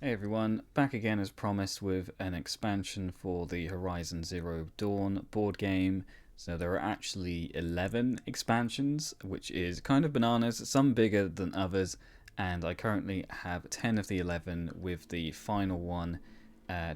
Hey everyone, back again as promised with an expansion for the Horizon Zero Dawn board game. So there are actually 11 expansions, which is kind of bananas, some bigger than others, and I currently have 10 of the 11 with the final one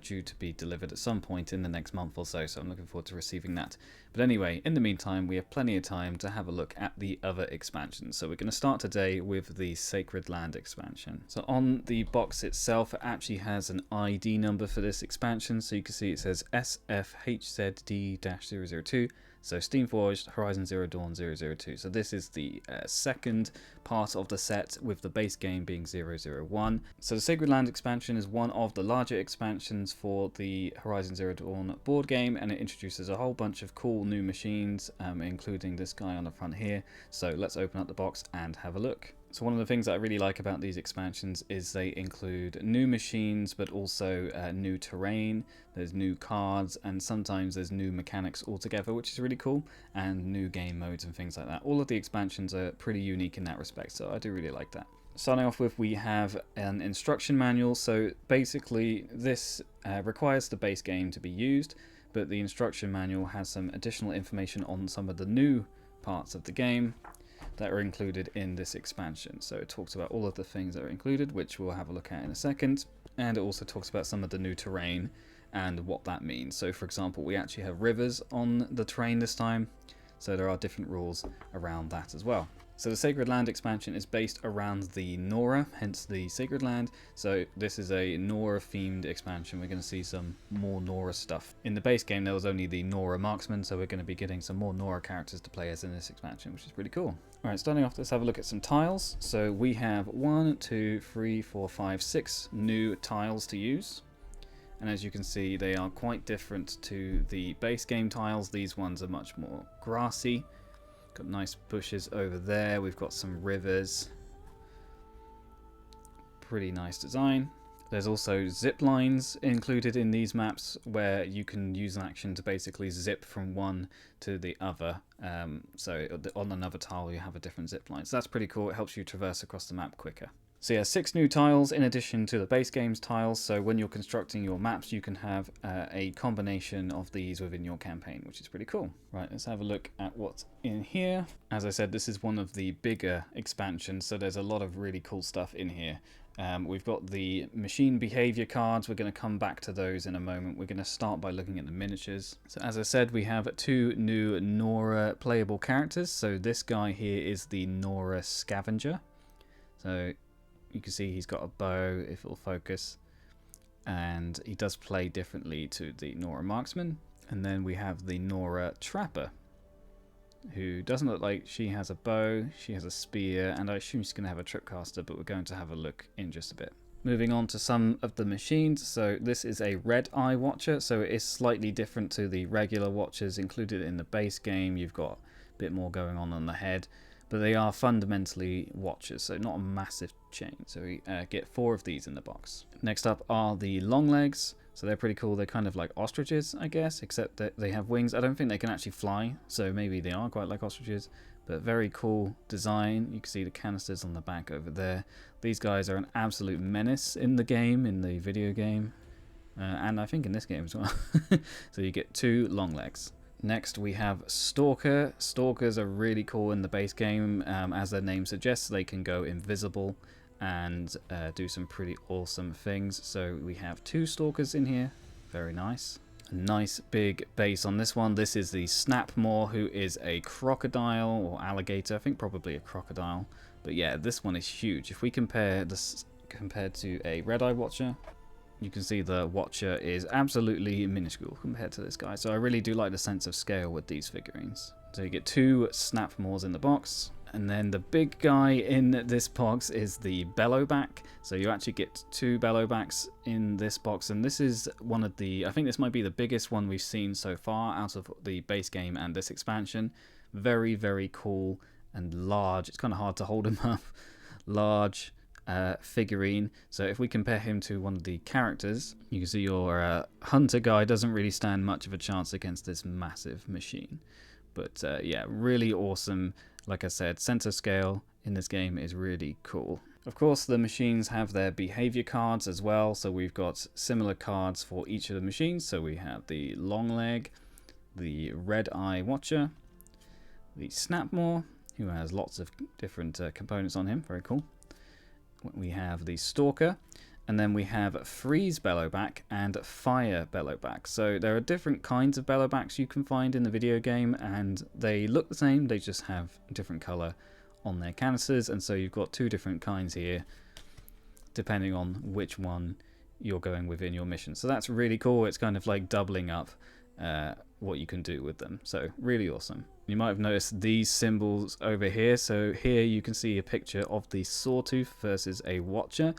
due to be delivered at some point in the next month or so, so I'm looking forward to receiving that. But anyway, in the meantime, we have plenty of time to have a look at the other expansions. So we're going to start today with the Sacred Land expansion. So on the box itself, it actually has an ID number for this expansion, so you can see it says SFHZD-002. So Steamforged Horizon Zero Dawn 002. So this is the second part of the set, with the base game being 001. So the Sacred Land expansion is one of the larger expansions for the Horizon Zero Dawn board game, and it introduces a whole bunch of cool new machines, including this guy on the front here. So let's open up the box and have a look. So one of the things that I really like about these expansions is they include new machines, but also new terrain, there's new cards, and sometimes there's new mechanics altogether, which is really cool, and new game modes and things like that. All of the expansions are pretty unique in that respect, so I do really like that. Starting off with, we have an instruction manual. So basically this requires the base game to be used, but the instruction manual has some additional information on some of the new parts of the game that are included in this expansion. So it talks about all of the things that are included, which we'll have a look at in a second, and it also talks about some of the new terrain and what that means. So for example, we actually have rivers on the terrain this time, so there are different rules around that as well. So the Sacred Land expansion is based around the Nora, hence the Sacred Land. So this is a Nora themed expansion. We're going to see some more Nora stuff. In the base game there was only the Nora marksman, so we're going to be getting some more Nora characters to play as in this expansion, which is pretty cool. Alright, starting off, let's have a look at some tiles. So we have 1, 2, 3, 4, 5, 6 new tiles to use. And as you can see, they are quite different to the base game tiles. These ones are much more grassy. Got nice bushes over there. We've got some rivers. Pretty nice design. There's also zip lines included in these maps, where you can use an action to basically zip from one to the other. So on another tile you have a different zip line. So that's pretty cool. It helps you traverse across the map quicker. So yeah, 6 new tiles in addition to the base game's tiles. So when you're constructing your maps, you can have a combination of these within your campaign, which is pretty cool. Right, let's have a look at what's in here. As I said, this is one of the bigger expansions, so there's a lot of really cool stuff in here. We've got the machine behavior cards. We're going to come back to those in a moment. We're going to start by looking at the miniatures. So as I said, we have 2 new Nora playable characters. So this guy here is the Nora Scavenger. So you can see he's got a bow, if it'll focus, and he does play differently to the Nora Marksman. And then we have the Nora Trapper, who doesn't look like she has a bow. She has a spear, and I assume she's going to have a tripcaster, but we're going to have a look in just a bit. Moving on to some of the machines. So this is a Red Eye Watcher, so it is slightly different to the regular watchers included in the base game. You've got a bit more going on the head, but they are fundamentally watchers, so not a massive change. So we get 4 of these in the box. Next up are the long legs. So they're pretty cool. They're kind of like ostriches, I guess, except that they have wings. I don't think they can actually fly, so maybe they are quite like ostriches, but very cool design. You can see the canisters on the back over there. These guys are an absolute menace in the game, in the video game, and I think in this game as well. So you get 2 long legs. Next we have Stalker. Stalkers are really cool in the base game. As their name suggests, they can go invisible and do some pretty awesome things. So we have 2 Stalkers in here. Very nice. A nice big base on this one. This is the Snapmaw, who is a crocodile or alligator. I think probably a crocodile. But yeah, this one is huge. If we compare this compared to a Red Eye Watcher, you can see the Watcher is absolutely minuscule compared to this guy. So I really do like the sense of scale with these figurines. So you get 2 Snapmaws in the box. And then the big guy in this box is the Bellowback. So you actually get 2 Bellowbacks in this box. And this is one of the, I think this might be the biggest one we've seen so far out of the base game and this expansion. Very, very cool and large. It's kind of hard to hold him up. Large figurine. So if we compare him to one of the characters, you can see your hunter guy doesn't really stand much of a chance against this massive machine. But yeah, really awesome. Like I said, sense of scale in this game is really cool. Of course, the machines have their behavior cards as well, so we've got similar cards for each of the machines. So we have the long leg, the red eye watcher, the Snapmaw, who has lots of different components on him, very cool. We have the Stalker, and then we have Freeze Bellowback and Fire Bellowback. So there are different kinds of Bellowbacks you can find in the video game, and they look the same, they just have a different color on their canisters, and so you've got two different kinds here depending on which one you're going with in your mission. So that's really cool. It's kind of like doubling up what you can do with them, so really awesome. You might have noticed these symbols over here. So here you can see a picture of the Sawtooth versus a Watcher.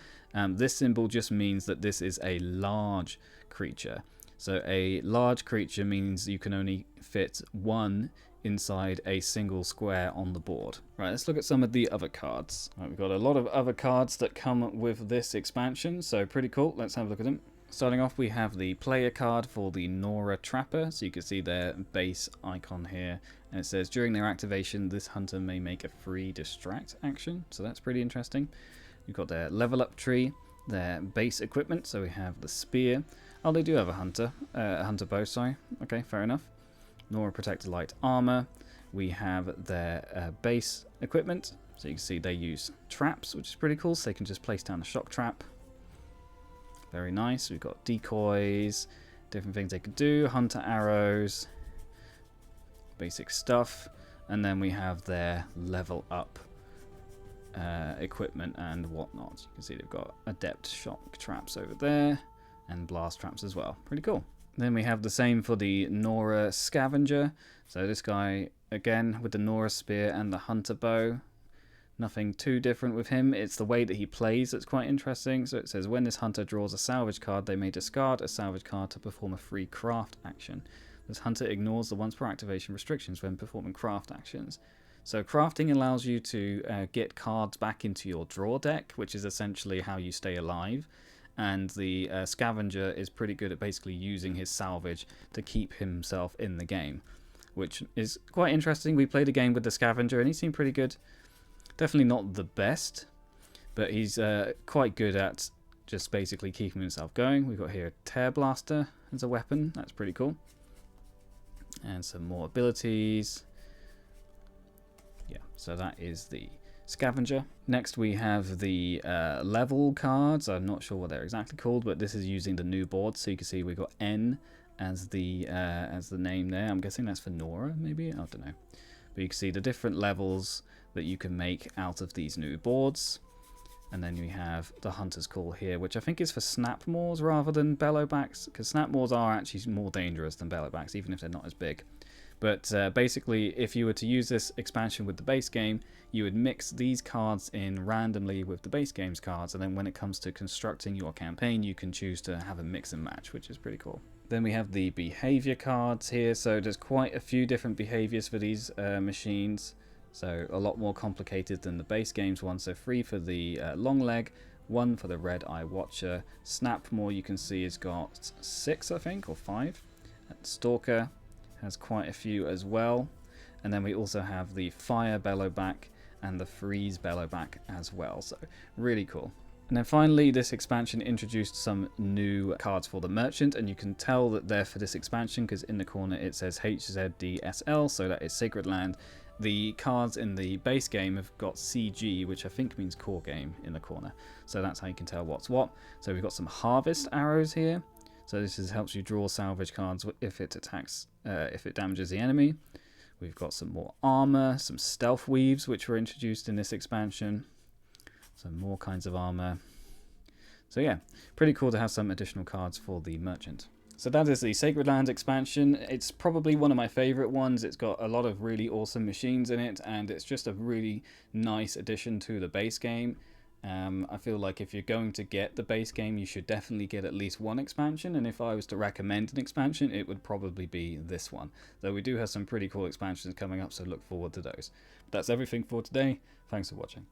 This symbol just means that this is a large creature. So a large creature means you can only fit one inside a single square on the board. Right, let's look at some of the other cards. Right, we've got a lot of other cards that come with this expansion, so pretty cool. Let's have a look at them. Starting off, we have the player card for the Nora Trapper. So you can see their base icon here, and it says during their activation, this hunter may make a free distract action. So that's pretty interesting. We've got their level up tree, their base equipment. So we have the spear. Oh, they do have a hunter bow, sorry. Okay, fair enough. Nora Protector Light Armor. We have their base equipment. So you can see they use traps, which is pretty cool. So they can just place down a shock trap. Very nice. We've got decoys, different things they could do, hunter arrows, basic stuff. And then we have their level up equipment and whatnot. You can see they've got adept shock traps over there and blast traps as well. Pretty cool. Then we have the same for the Nora Scavenger. So this guy, again, with the Nora Spear and the Hunter Bow. Nothing too different with him. It's the way that he plays that's quite interesting. So it says, when this hunter draws a salvage card, they may discard a salvage card to perform a free craft action. This hunter ignores the once per activation restrictions when performing craft actions. So crafting allows you to get cards back into your draw deck, which is essentially how you stay alive. And the Scavenger is pretty good at basically using his salvage to keep himself in the game, which is quite interesting. We played a game with the Scavenger and he seemed pretty good. Definitely not the best, but he's quite good at just basically keeping himself going. We've got here a Tear Blaster as a weapon. That's pretty cool. And some more abilities. Yeah, so that is the Scavenger. Next we have the level cards. I'm not sure what they're exactly called, but this is using the new board. So you can see we've got N as the name there. I'm guessing that's for Nora, maybe? I don't know. But you can see the different levels that you can make out of these new boards. And then we have the Hunter's Call here, which I think is for Snapmaws rather than Bellowbacks, because Snapmaws are actually more dangerous than Bellowbacks, even if they're not as big. But basically, if you were to use this expansion with the base game, you would mix these cards in randomly with the base game's cards, and then when it comes to constructing your campaign, you can choose to have a mix and match, which is pretty cool. Then we have the behavior cards here, so there's quite a few different behaviors for these machines. So a lot more complicated than the base game's one. So 3 for the long leg, 1 for the red eye watcher. Snapmaw, you can see, has got 6, I think, or 5. Stalker has quite a few as well. And then we also have the fire bellowback and the freeze bellowback as well. So really cool. And then finally, this expansion introduced some new cards for the merchant, and you can tell that they're for this expansion because in the corner it says HZDSL, so that is Sacred Land. The cards in the base game have got CG, which I think means core game, in the corner. So that's how you can tell what's what. So we've got some harvest arrows here. So this helps you draw salvage cards if it attacks, if it damages the enemy. We've got some more armor, some stealth weaves, which were introduced in this expansion. Some more kinds of armor. So yeah, pretty cool to have some additional cards for the merchant. So that is the Sacred Lands expansion. It's probably one of my favorite ones. It's got a lot of really awesome machines in it, and it's just a really nice addition to the base game. I feel like if you're going to get the base game, you should definitely get at least one expansion, and if I was to recommend an expansion, it would probably be this one. Though we do have some pretty cool expansions coming up, so look forward to those. But that's everything for today. Thanks for watching.